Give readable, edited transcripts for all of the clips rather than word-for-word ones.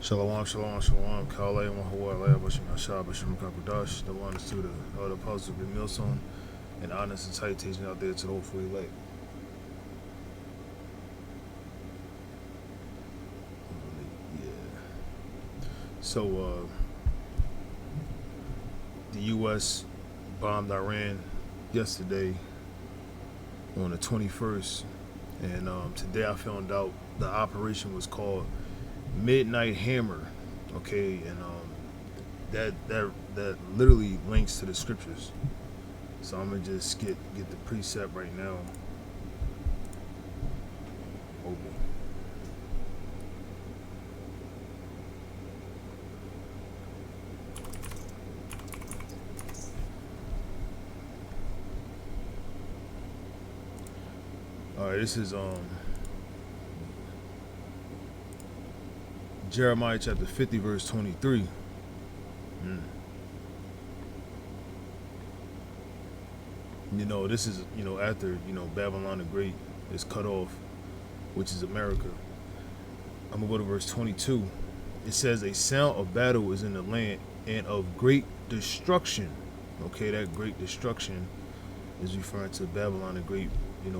Shalom, shalom, shalom. Kale, Mahawa, Bashim Hashab, Bashim Kakudash, the one to the apostle of Milson, and honest and tight teaching out there to hopefully like. Yeah. So, the U.S. bombed Iran yesterday on the 21st, and today I found out the operation was called Midnight Hammer, okay, and that literally links to the scriptures. So I'm gonna just get the precept right now. Open. All right, this is Jeremiah chapter 50 verse 23. This is after Babylon the Great is cut off, which is America. I'm gonna go to verse 22. It says, "A sound of battle is in the land, and of great destruction." Okay, that great destruction is referring to Babylon the Great,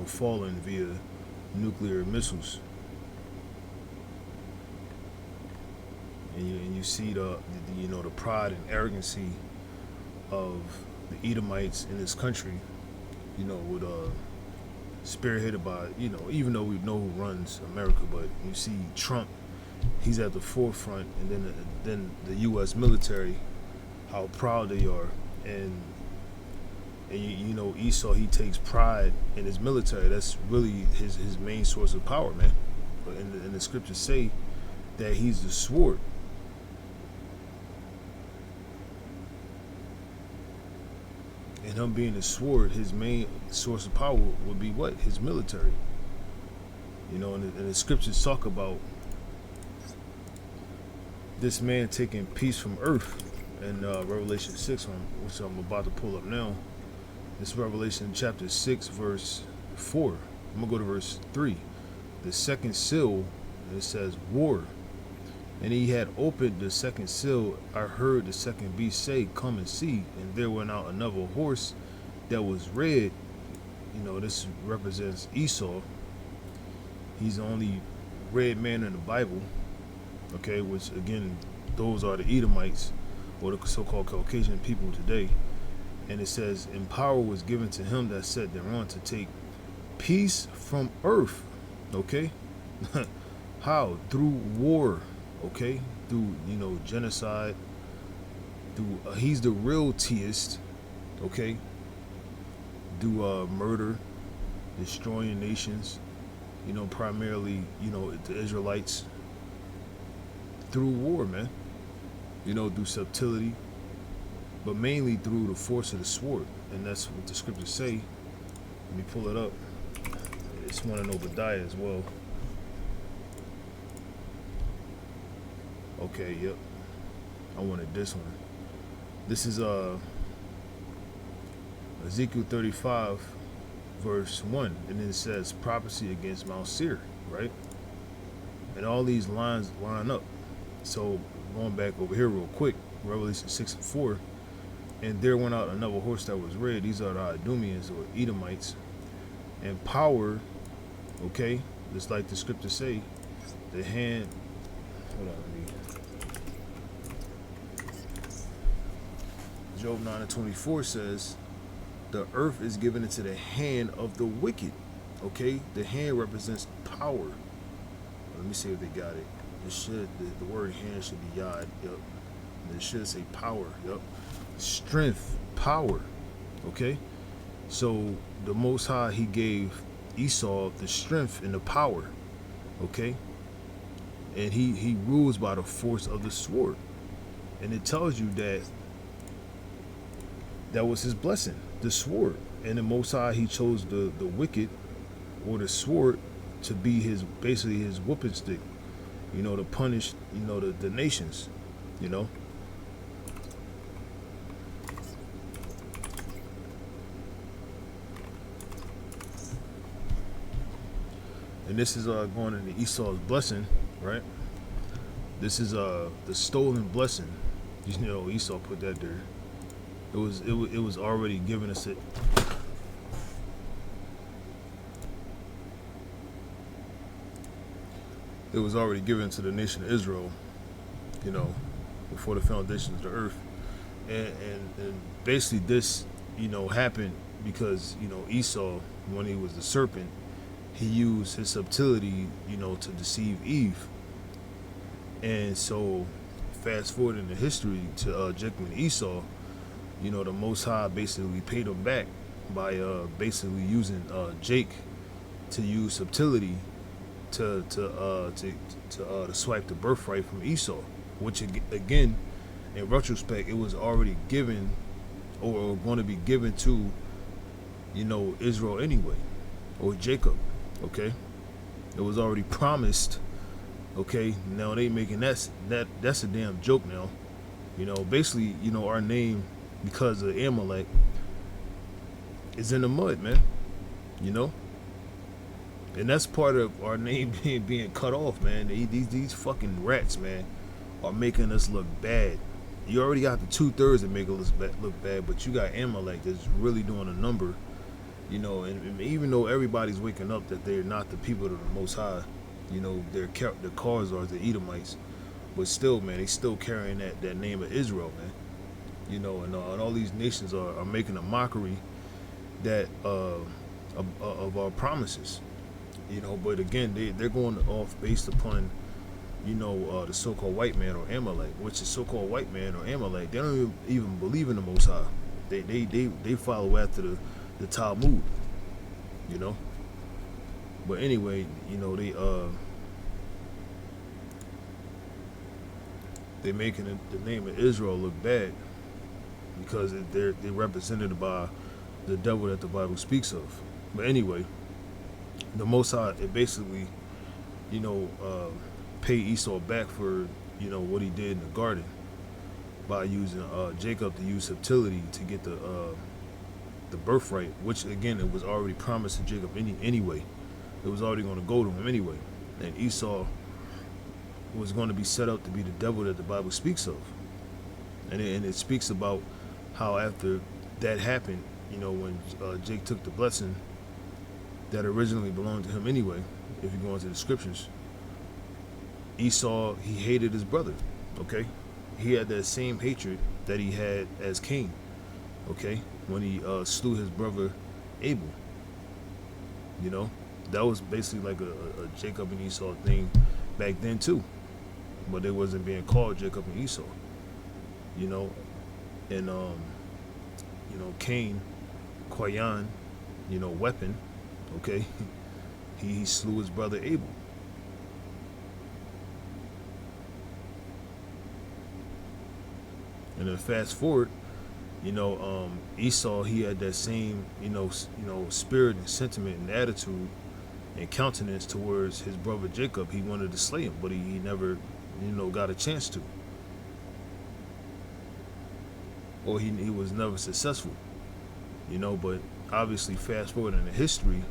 falling via nuclear missiles. And you see the pride and arrogancy of the Edomites in this country, with spearheaded by, even though we know who runs America, but you see Trump, he's at the forefront, and then the U.S. military, how proud they are, and Esau, he takes pride in his military. That's really his main source of power, man. But in the scriptures say that he's the sword. And him being the sword, his main source of power would be what? His military. And the scriptures talk about this man taking peace from earth in Revelation 6, which I'm about to pull up now. This Revelation chapter 6, verse 4. I'm going to go to verse 3. The second seal, it says, war. And he had opened the second seal. I heard the second beast say, "Come and see." And there went out another horse that was red. This represents Esau. He's the only red man in the Bible. Okay, which again, those are the Edomites, or the so-called Caucasian people today. And it says, "And power was given to him that sat thereon to take peace from earth." Okay, how? Through war. Okay, through genocide. Through he's the real theist. Okay, do murder, destroying nations. Primarily the Israelites. Through war, man. Through subtlety, but mainly through the force of the sword, and that's what the scriptures say. Let me pull it up. It's one in Obadiah as well. Okay, yep. I wanted this one. This is Ezekiel 35, verse 1, and then it says prophecy against Mount Seir, right? And all these lines line up. So going back over here real quick, Revelation 6 and 4, and there went out another horse that was red. These are the Idumeans or Edomites. And power, okay, just like the scriptures say, the hand. Hold on, Job 9 and 24 says, "The earth is given into the hand of the wicked." Okay, the hand represents power. Let me see if they got it. It should, the word hand should be yod. Yep. And it should say power. Yep. Strength, power. Okay, so the Most High, he gave Esau the strength and the power. Okay, and he rules by the force of the sword, and it tells you that was his blessing, the sword. And the Most High, he chose the wicked or the sword to be basically his whooping stick, to punish the nations. And this is going into Esau's blessing, right? This is the stolen blessing. You know, Esau put that there. It was already given us it. It was already given to the nation of Israel, you know, before the foundations of the earth. And basically this, you know, happened because, you know, Esau, when he was the serpent, he used his subtlety, you know, to deceive Eve. And so fast forward in the history to Jacob and Esau, you know, the Most High basically paid them back by basically using Jake to use subtlety to swipe the birthright from Esau, which again, in retrospect, it was already given or going to be given to, you know, Israel anyway, or Jacob. Okay, it was already promised. Okay, now they making that's a damn joke now. You know, basically, you know, our name, because of Amalek, is in the mud, man. You know, and that's part of our name being cut off, man. These fucking rats, man, are making us look bad. You already got the 2/3 that make us look bad, but you got Amalek that's really doing a number. You know, and even though everybody's waking up that they're not the people of the Most High, you know, the cars are the Edomites, but still, man, they still carrying that name of Israel, man. You know, and all these nations are making a mockery that of our promises. You know, but again, they're going off based upon, you know, the so-called white man or Amalek, which is so-called white man or Amalek. They don't even believe in the Most High. They follow after the Talmud, you know. But anyway, you know, they making the name of Israel look bad because they're represented by the devil that the Bible speaks of. But anyway, the Most High, it basically, you know, pay Esau back for, you know, what he did in the garden by using Jacob to use subtlety to get the birthright, which again, it was already promised to Jacob anyway. It was already going to go to him anyway, and Esau was going to be set up to be the devil that the Bible speaks of, and it speaks about how after that happened, you know, when Jake took the blessing that originally belonged to him anyway. If you go into the scriptures, Esau, he hated his brother. Okay, he had that same hatred that he had as Cain. Okay, when he slew his brother Abel. You know, that was basically like a Jacob and Esau thing back then too, but it wasn't being called Jacob and Esau. You know, and you know, Cain, Qayan, you know, weapon. Okay, he slew his brother Abel. And then fast forward, you know, Esau, he had that same, you know, spirit and sentiment and attitude and countenance towards his brother Jacob. He wanted to slay him, but he never, you know, got a chance to, or he was never successful. You know, but obviously, fast forward in the history,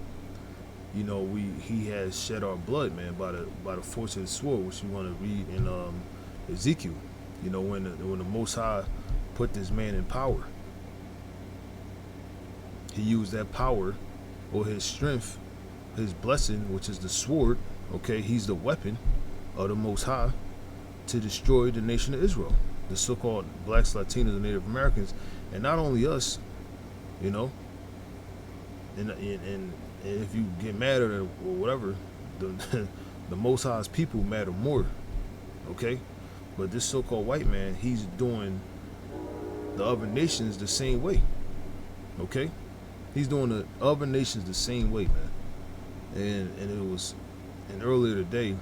you know, he has shed our blood, man, by the force of the sword, which you want to read in Ezekiel. You know, when the Most High put this man in power, he used that power or his strength, his blessing, which is the sword. Okay, he's the weapon of the Most High to destroy the nation of Israel, the so-called blacks, Latinos, and Native Americans, and not only us. You know, and if you get mad at it or whatever, the Most High's people matter more. Okay, but this so-called white man, he's doing the other nations the same way. Okay, he's doing the other nations the same way, man. And it was, and earlier today,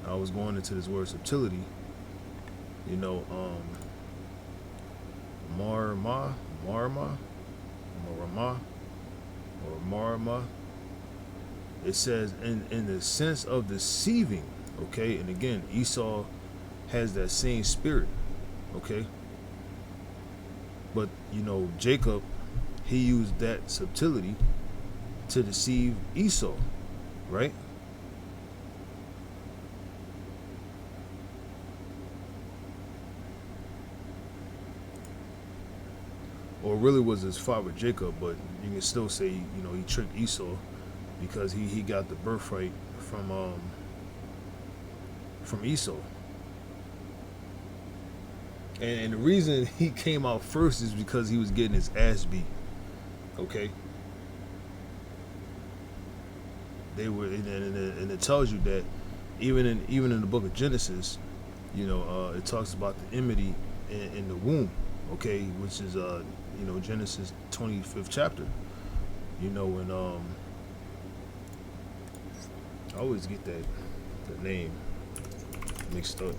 I was going into this word subtlety. You know, Marma. It says in the sense of deceiving. Okay, and again, Esau has that same spirit. Okay, but you know, Jacob, he used that subtlety to deceive Esau, right? or really was his father Jacob, but you can still say, he tricked Esau because he got the birthright from Esau. And the reason he came out first is because he was getting his ass beat. Okay. They were, and it tells you that even in the book of Genesis, it talks about the enmity in the womb. Okay, which is Genesis 25th chapter. And I always get the name mixed up.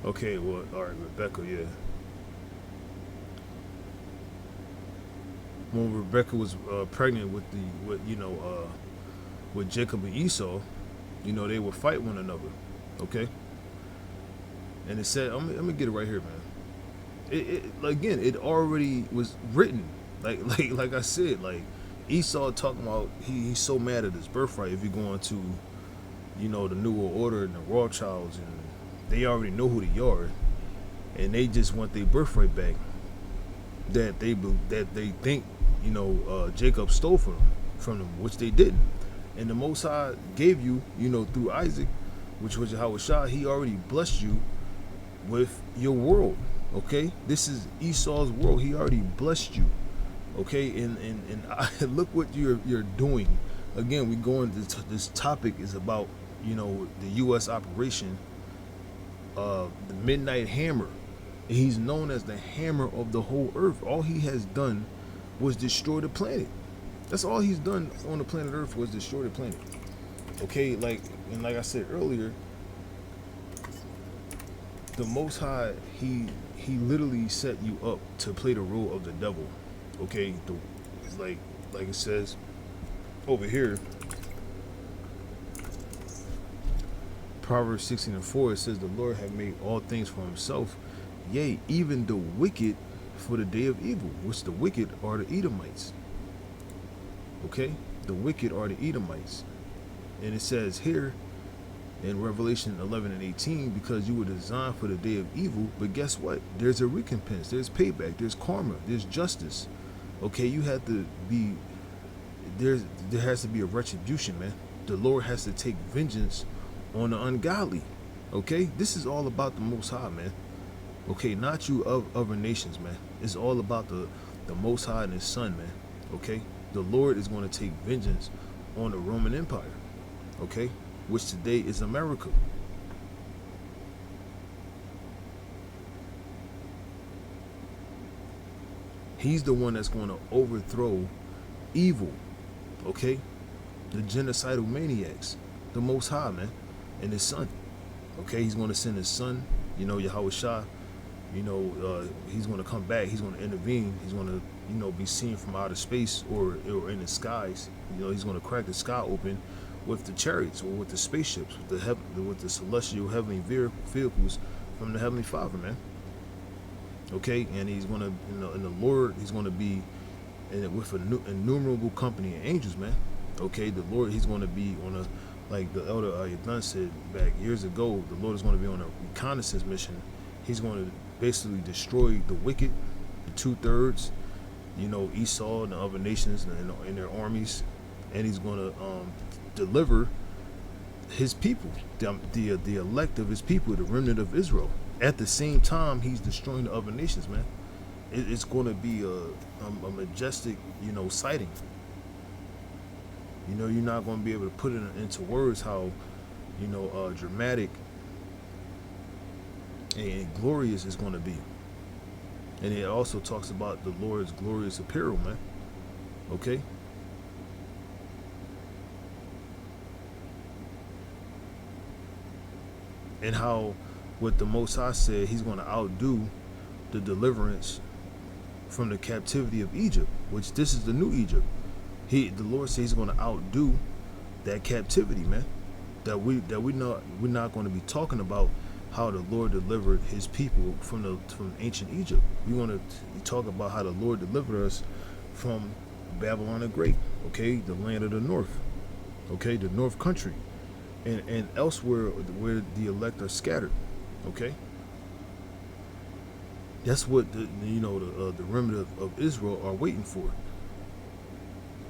Okay, well, all right, Rebecca, yeah. When Rebecca was pregnant with Jacob and Esau, they would fight one another. Okay, and it said, I'm gonna get it right here, man. It already was written. Like I said, like Esau talking about he's so mad at his birthright. If you go into, the New World Order and the Rothschilds, and they already know who they are, and they just want their birthright back. That they think Jacob stole from them, which they didn't. And the Most High gave you, through Isaac, which was Yahushua, he already blessed you with your world. Okay, this is Esau's world. He already blessed you. Okay, and look what you're doing. Again, we go into this topic is about the U.S. operation, the Midnight Hammer. He's known as the hammer of the whole earth. All he has done was destroy the planet. That's all he's done on the planet Earth, was destroy the planet. Okay, like I said earlier, the Most High, he literally set you up to play the role of the devil. Okay, like it says over here, Proverbs 16:4, it says, the Lord hath made all things for himself, yea, even the wicked for the day of evil, which the wicked are the Edomites. Okay, the wicked are the Edomites. And it says here in Revelation 11:18, because you were designed for the day of evil, but guess what? There's a recompense, there's payback, there's karma, there's justice. Okay, you have to be, there has to be a retribution, man. The Lord has to take vengeance on the ungodly. Okay, this is all about the Most High, man. Okay, not you of other nations, man. It's all about the Most High and his son, man. Okay, the Lord is going to take vengeance on the Roman Empire. Okay, which today is America. He's the one that's going to overthrow evil. Okay, the genocidal maniacs, the Most High, man, and his son. Okay, he's going to send his son, Yahushua. He's going to come back. He's going to intervene. He's going to, be seen from outer space or in the skies. He's going to crack the sky open with the chariots or with the spaceships, with the celestial heavenly vehicles from the Heavenly Father, man. Okay, and he's going to, and the Lord, he's going to be with an innumerable company of angels, man. Okay, the Lord, he's going to be on a, like the elder Yadan said back years ago, the Lord is going to be on a reconnaissance mission. He's going to basically destroy the wicked, the 2/3, Esau and the other nations and their armies, and he's going to deliver his people, the elect of his people, the remnant of Israel. At the same time, he's destroying the other nations, man. It's going to be a majestic, sighting. You're not going to be able to put it into words how, dramatic and glorious it's going to be. And it also talks about the Lord's glorious apparel, man. Okay? And how what the Most High said, he's going to outdo the deliverance from the captivity of Egypt, which this is the new Egypt. The Lord says he's going to outdo that captivity, man. We're not going to be talking about how the Lord delivered his people from ancient Egypt. We want to talk about how the Lord delivered us from Babylon the Great, okay, the land of the north, okay, the north country. and elsewhere where the elect are scattered. Okay, that's what the remnant of Israel are waiting for.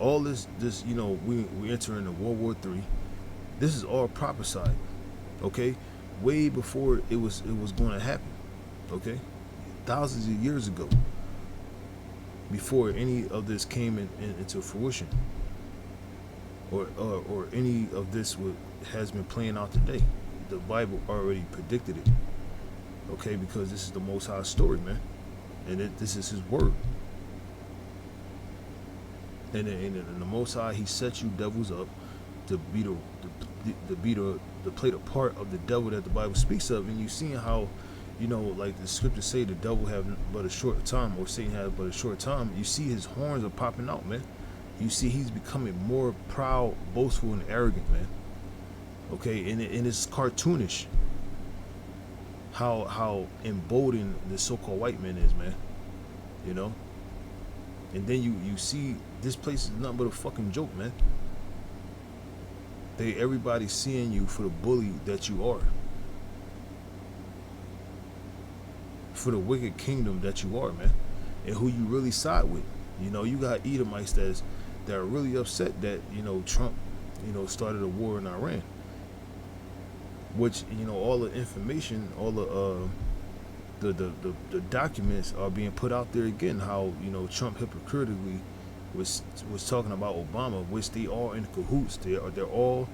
All this we enter into World War III. This is all prophesied. Okay, way before it was going to happen. Okay, thousands of years ago, before any of this came into fruition, or any of this has been playing out today. The Bible already predicted it. Okay, because this is the Most High story, man, and this is His word. And the Most High, He sets you devils up to be to play the part of the devil that the Bible speaks of. And you seeing how, like the scriptures say, the devil have but a short time, or Satan has but a short time. You see his horns are popping out, man. You see he's becoming more proud, boastful, and arrogant, man. Okay, and it's cartoonish how emboldened the so-called white man is, man. And then you see this place is nothing but a fucking joke, man. Everybody's seeing you for the bully that you are, for the wicked kingdom that you are, man, and who you really side with. You got Edomites that are really upset that Trump started a war in Iran, which all the information, all the documents are being put out there again. How Trump hypocritically was talking about Obama, which they are in cahoots. They're all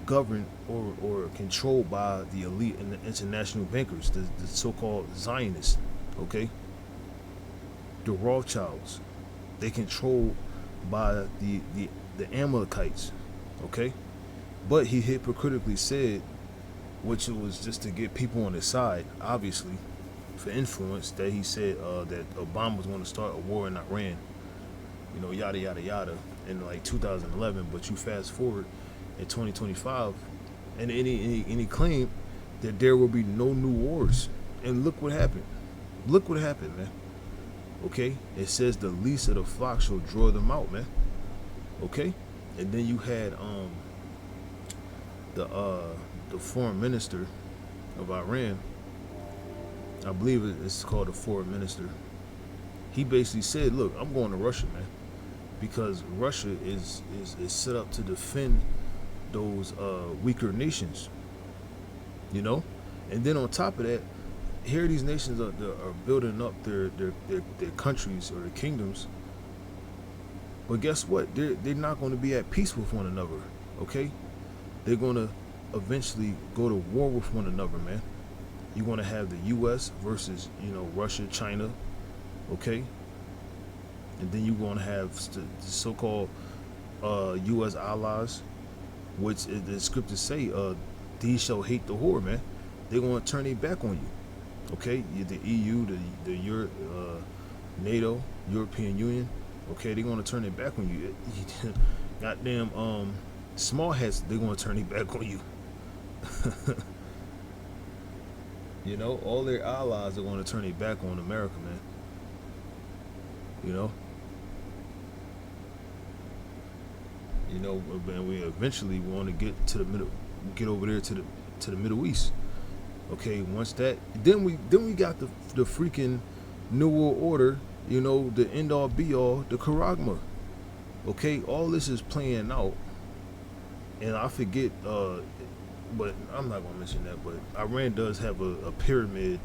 governed or controlled by the elite and the international bankers, the so-called Zionists. Okay, the Rothschilds. They controlled by the Amalekites. Okay, but he hypocritically said, which was just to get people on his side, obviously, for influence, that he said that Obama was going to start a war in Iran, yada yada yada, in like 2011. But you fast forward in 2025, and any claim that there will be no new wars, and look what happened. Look what happened, man. Okay, it says the least of the flock shall draw them out, man. Okay, and then you had the foreign minister of Iran, I believe it's called the foreign minister. He basically said, "Look, I'm going to Russia, man, because Russia is set up to defend those weaker nations, And then on top of that, here these nations are building up their countries or their kingdoms. But guess what? They're not going to be at peace with one another. Okay, they're going to eventually go to war with one another, man. You're going to have the U.S. versus Russia, China. Okay, and then you're going to have the so-called U.S. allies, which the scriptures say, these shall hate the whore, man. They're going to turn their back on you. Okay, the EU, the NATO, European Union. Okay, they're going to turn their back on you. Goddamn, small hats, they're going to turn their back on you. All their allies are going to turn their back on America, man. And we eventually want to get over there to the Middle East. Okay, once that, then we got the freaking New World Order, the end all be all, the Charagma. Okay, all this is playing out, and I forget, but I'm not gonna mention that. But Iran does have a pyramid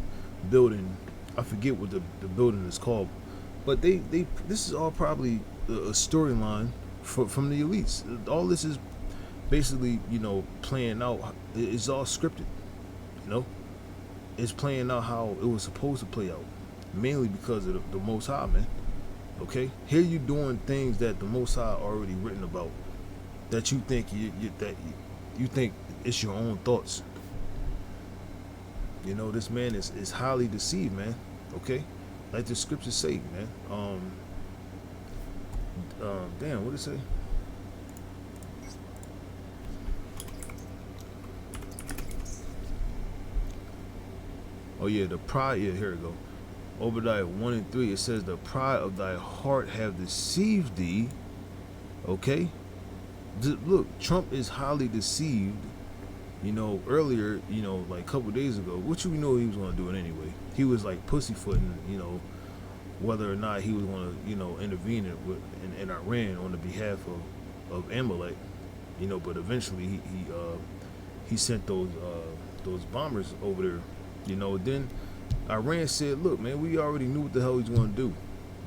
building. I forget what the building is called, but they this is all probably a storyline from the elites. All this is basically playing out. It's all scripted. It's playing out how it was supposed to play out, mainly because of the Most High, man. Okay, here you doing things that the Most High already written about, that you think you think it's your own thoughts. This man is highly deceived, man. Okay, like the scriptures say, man. Damn, what did it say? Oh yeah, the pride. Yeah, here we go. Obadiah 1:3. It says, "The pride of thy heart have deceived thee." Okay. Look, Trump is highly deceived Earlier, like a couple days ago, which he was going to do it anyway. He was like pussyfooting, whether or not he was going to, intervene in Iran on the behalf of Amalek, but eventually he sent those bombers over there, Then Iran said, "Look, man, we already knew what the hell he was going to do.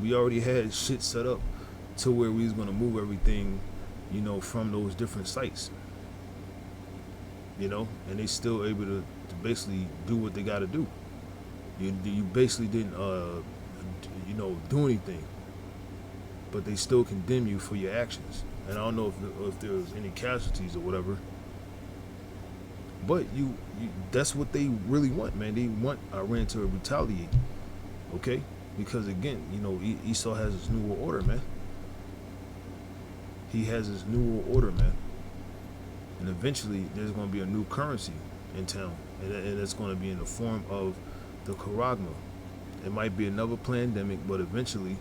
We already had shit set up to where we was going to move everything, from those different sites." And they still able to basically do what they got to do. You basically didn't, do anything, but they still condemn you for your actions. And I don't know if there was any casualties or whatever, but that's what they really want, man. They want Iran to retaliate, okay? Because again, Esau has his new world order, man. He has his new world order, man. And eventually, there's going to be a new currency in town, and it's going to be in the form of the Charagma. It might be another pandemic, but eventually,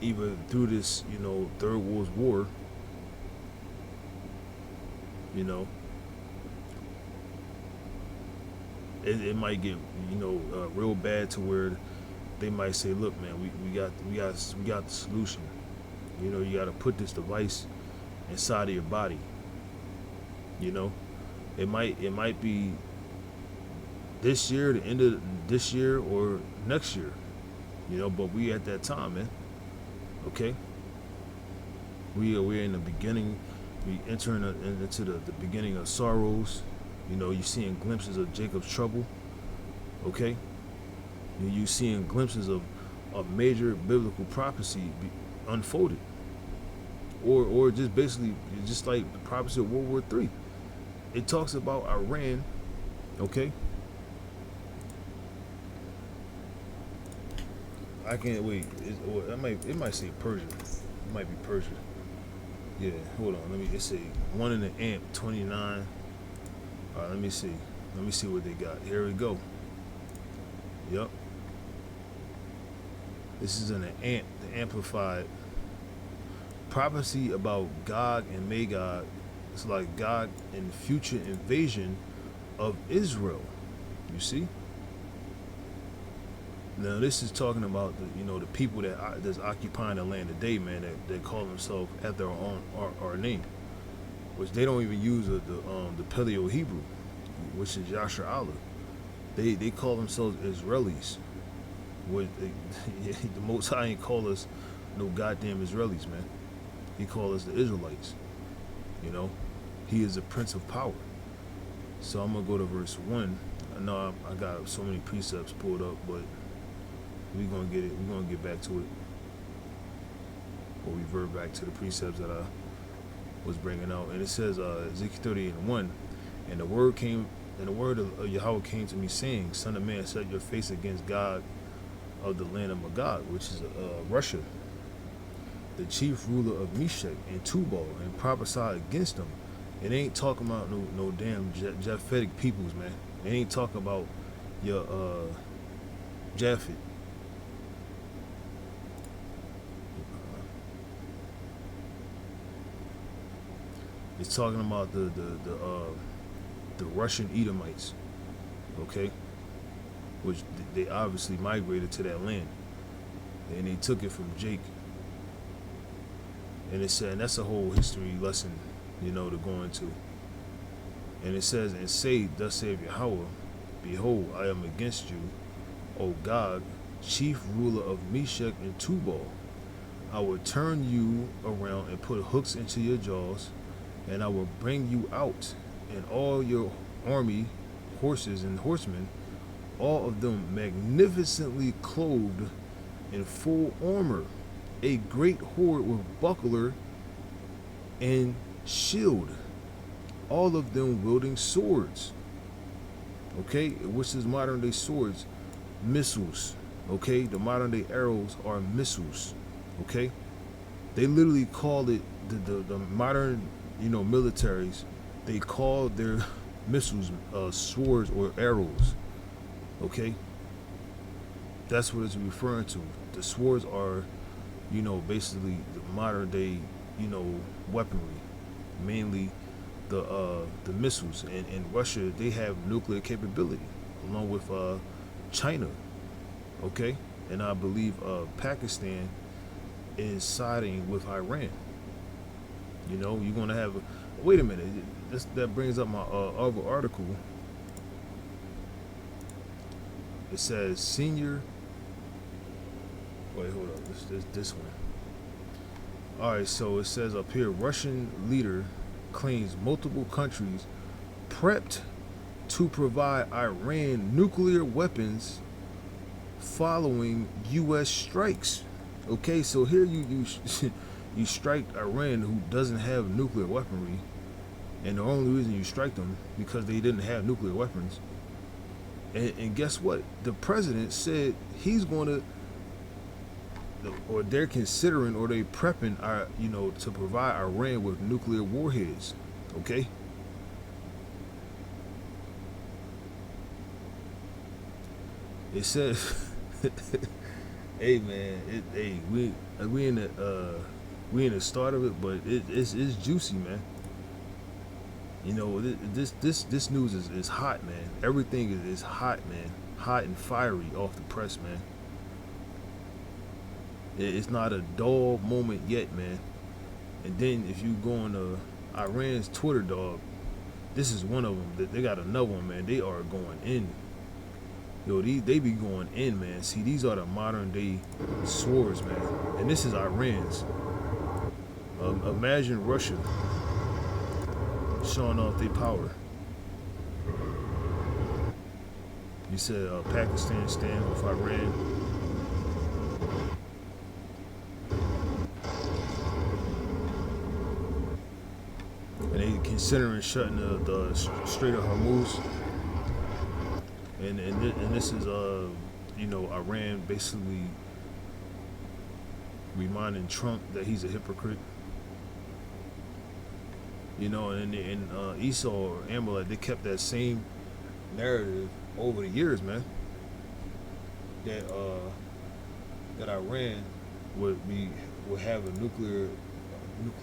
either through this, Third World War, it might get, real bad to where they might say, "Look, man, we got the solution. You got to put this device inside of your body." It might be this year, the end of this year, or next year, but we at that time, man. Okay, we're in the beginning. We entering into the beginning of sorrows. You're seeing glimpses of Jacob's trouble. Okay, you're seeing glimpses of a major biblical prophecy unfolded, or just basically just like the prophecy of World War III. It talks about Iran, okay? I can't wait. It might say Persia. It might be Persia. Yeah, hold on. It say 1 in the amp, 29. All right, let me see. Let me see what they got. Here we go. Yep. This is an amp, the amplified prophecy about Gog and Magog. It's like God and future invasion of Israel. You see? Now this is talking about the people that's occupying the land today, man. That call themselves after our name, which they don't even use the Paleo Hebrew, which is Yasher Allah. They call themselves Israelis. The Most High ain't call us no goddamn Israelis, man. He called us the Israelites. He is the Prince of Power. So I'm gonna go to verse 1. I know I got so many precepts pulled up, but we're gonna get it. We're gonna get back to it, or revert back to the precepts that I was bringing out. And it says, Ezekiel 38:1, and the word of Yahweh came to me, saying, "Son of man, set your face against God of the land of Magog, which is Russia, the chief ruler of Meshech and Tubal, and prophesy against them." It ain't talking about no damn Japhetic peoples, man. It ain't talking about your Japhet. It's talking about the Russian Edomites, okay, which they obviously migrated to that land, and they took it from Jake. And it said, and that's a whole history lesson, to go into. And it says, "And say, thus saith Yahweh, behold, I am against you, O Gog, chief ruler of Meshech and Tubal. I will turn you around and put hooks into your jaws, and I will bring you out, and all your army, horses and horsemen, all of them magnificently clothed in full armor, a great horde with buckler and shield, all of them wielding swords." Okay, which is modern day swords, missiles. Okay, the modern day arrows are missiles. Okay, they literally call it the modern militaries. They call their missiles swords or arrows. Okay, that's what it's referring to. The swords are, basically the modern day, weaponry, mainly the missiles, and Russia, they have nuclear capability along with China. Okay, and I believe Pakistan is siding with Iran. You know, you're gonna have. Wait a minute. That brings up my other article. It says senior. Wait, hold up. This one. All right, so it says up here, Russian leader claims multiple countries prepped to provide Iran nuclear weapons following U.S. strikes. Okay, so here you you strike Iran, who doesn't have nuclear weaponry, and the only reason you strike them because they didn't have nuclear weapons. And guess what? The president said he's going to, or they're considering, or they prepping, to provide Iran with nuclear warheads. Okay. It says, "Hey man, we in the start of it, but it's juicy, man. You know, this news is hot, man. Everything is hot, man. Hot and fiery off the press, man. It's not a dull moment yet, man. And then if you go on Iran's Twitter, dog, this is one of them. They got another one, man. They are going in. Yo, they be going in, man. See, these are the modern day swords, man. And this is Iran's. Imagine Russia showing off their power. You said Pakistan stands with Iran. And they considering shutting the Strait of Hormuz. And this is Iran basically reminding Trump that he's a hypocrite. You know, and Esau or Amalek, they kept that same narrative over the years, man. That Iran would have a nuclear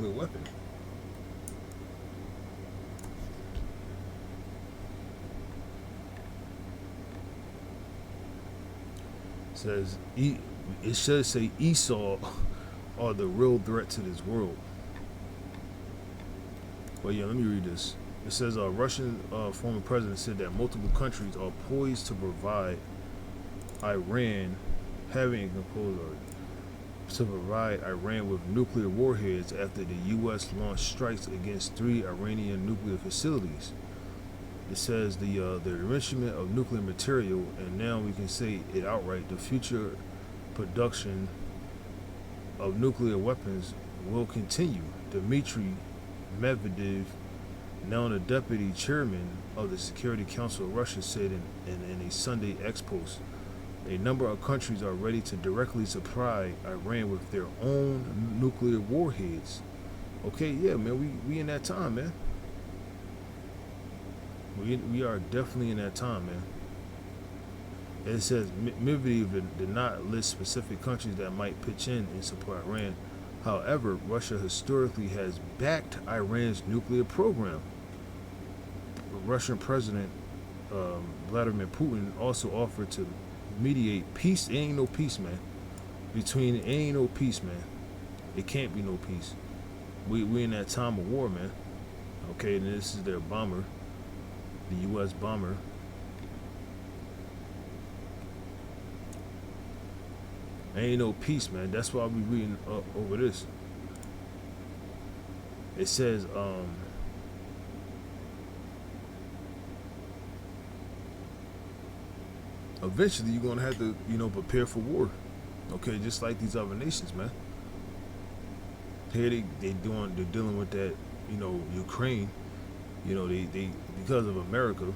weapon. It should say Esau are the real threat to this world. But yeah, let me read this. It says Russian former president said that multiple countries are poised to provide Iran to provide Iran with nuclear warheads after the U.S. launched strikes against 3 Iranian nuclear facilities. It says the enrichment of nuclear material, and now we can say it outright, the future production of nuclear weapons will continue. Dmitry Medvedev, now the deputy chairman of the Security Council of Russia, said in a Sunday X post, a number of countries are ready to directly supply Iran with their own nuclear warheads. Okay, yeah, man, we in that time, man. We are definitely in that time, man. It says Medvedev did not list specific countries that might pitch in and support Iran. However, Russia historically has backed Iran's nuclear program. Russian President Vladimir Putin also offered to mediate peace. It ain't no peace, man. Ain't no peace, man. It can't be no peace. We in that time of war, man. Okay, and this is their bomber. The U.S. bomber. Ain't no peace, man. That's why we reading over this. It says, eventually you're gonna have to, prepare for war. Okay, just like these other nations, man. Here they're dealing with that, Ukraine. They because of America,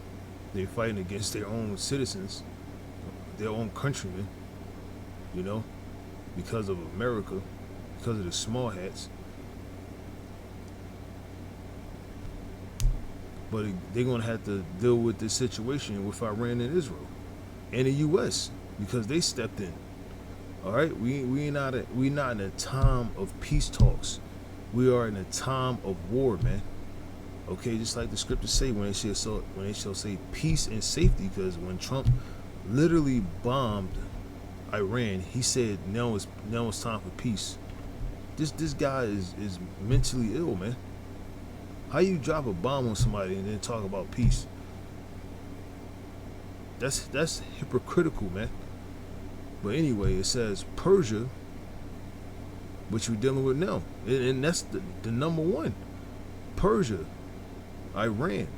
they're fighting against their own citizens, their own countrymen, because of America, because of the small hats. But they're going to have to deal with this situation with Iran and Israel and the U.S. because they stepped in. All right, we not in a time of peace talks. We are in a time of war, man. Okay, just like the scriptures say when they shall say peace and safety, because when Trump literally bombed Iran, he said now it's time for peace. This guy is mentally ill, man. How you drop a bomb on somebody and then talk about peace? That's hypocritical, man. But anyway, it says Persia, which we're dealing with now, and that's the number one. Persia, Iran,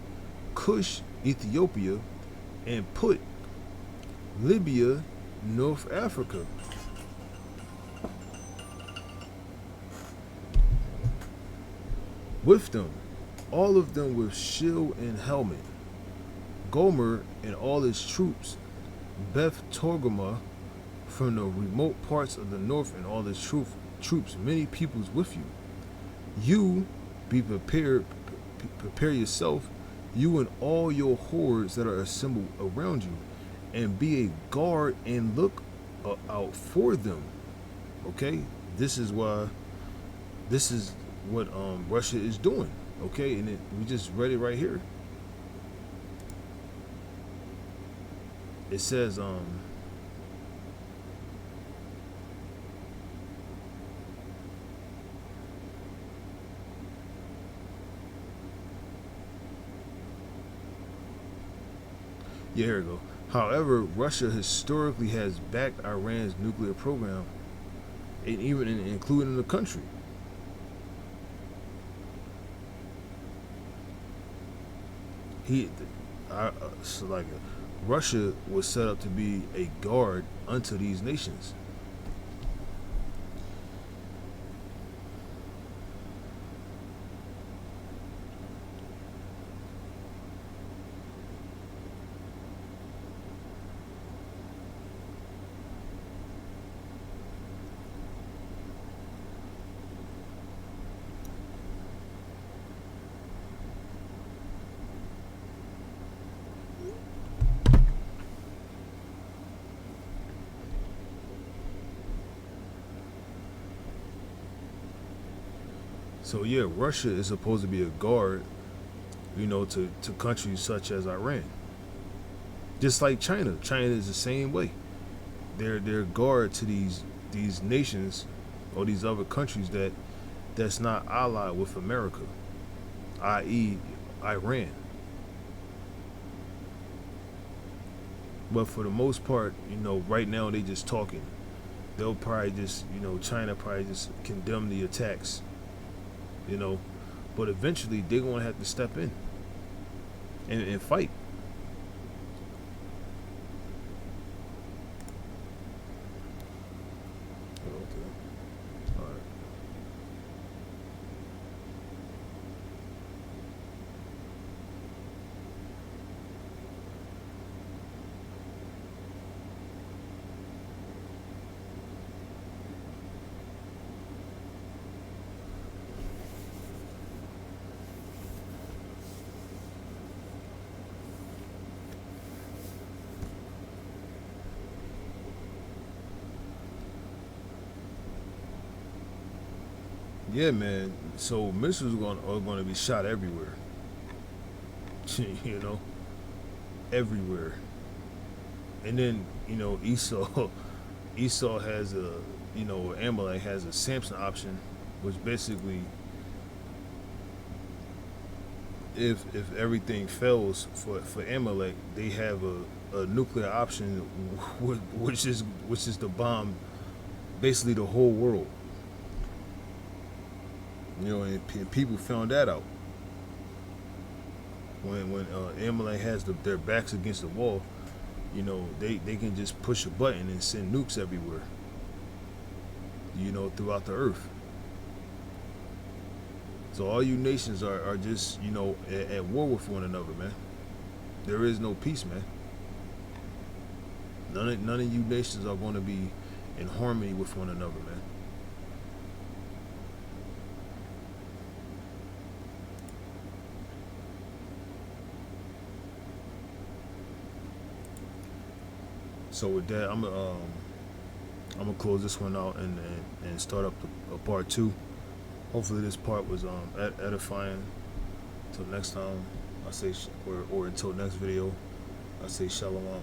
Kush, Ethiopia, and put Libya, North Africa. With them, all of them with shield and helmet. Gomer and all his troops, Beth Togarmah from the remote parts of the north and all his troops, many peoples with you. You be prepared, prepare yourself, you and all your hordes that are assembled around you, and be a guard and look out for them. Okay, this is what Russia is doing. Okay, and we just read it right here. It says yeah, here we go. However, Russia historically has backed Iran's nuclear program, and even including the country. So like Russia was set up to be a guard unto these nations. So yeah, Russia is supposed to be a guard, to countries such as Iran. Just like China. China is the same way. They're a guard to these nations or these other countries that's not allied with America, i.e. Iran. But for the most part, right now they just talking. They'll probably just, China probably just condemn the attacks, but eventually they're gonna have to step in and fight. Okay. All right. Yeah, man. So missiles are going to be shot everywhere. you know, everywhere. And then Esau, Esau has Amalek has a Samson option, which basically, if everything fails for Amalek, they have a nuclear option, which is to bomb basically the whole world. And people found that out when Amalek has their backs against the wall. They can just push a button and send nukes everywhere. Throughout the earth. So all you nations are just at war with one another, man. There is no peace, man. None of you nations are going to be in harmony with one another, man. So with that, I'm gonna close this one out and start up a part two. Hopefully this part was edifying Until next time, I say, or until next video, I say shalom.